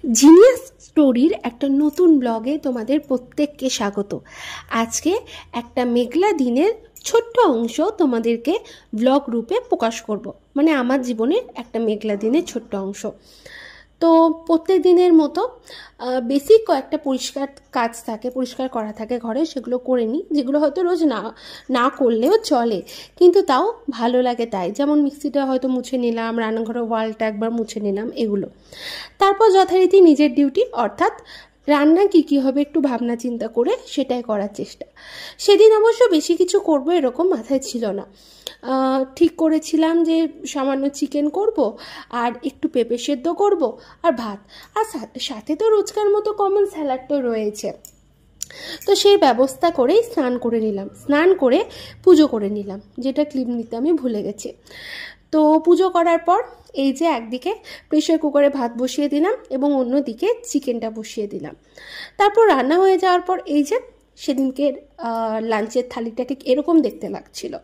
Genius স্টোরির একটা নতুন ব্লগে তোমাদের প্রত্যেককে স্বাগত। আজকে একটা মেঘলা দিনের ছোট্ট অংশ তোমাদেরকে ব্লগ রূপে প্রকাশ করব। মানে আমার জীবনের একটা মেঘলা দিনের ছোট্ট অংশ। তো প্রত্যেক দিনের মতো বেসিক কয়েকটা পরিষ্কার কাজ থাকে, পরিষ্কার করা থাকে ঘরে, সেগুলো করে নিই, যেগুলো হয়তো রোজ না না করলেও চলে, কিন্তু তাও ভালো লাগে তাই। যেমন মিক্সিটা হয়তো মুছে নিলাম, রান্নাঘরের ওয়ালটা একবার মুছে নিলাম, এগুলো। তারপর যথারীতি নিজের ডিউটি, অর্থাৎ রান্না কী হবে একটু ভাবনা চিন্তা করে সেটাই করার চেষ্টা। সেদিন অবশ্য বেশি কিছু করব এরকম মাথায় ছিল না। ঠিক করেছিলাম যে সামান্য চিকেন করব, আর একটু পেঁপে সেদ্ধ করব, আর ভাত, আর সাথে তো রোজকার মতো কমন স্যালাড তো রয়েছে। তো সেই ব্যবস্থা করেই স্নান করে নিলাম, স্নান করে পুজো করে নিলাম, যেটা ক্লিপ নিতে আমি ভুলে গেছি। তো পুজো করার পর এই যে একদিকে প্রেসার কুকারে ভাত বসিয়ে দিলাম এবং অন্যদিকে চিকেনটা বসিয়ে দিলাম। তারপর রান্না হয়ে যাওয়ার পর এই যে সেদিনকের লাঞ্চের থালিটা ঠিক এরকম দেখতে লাগছিল।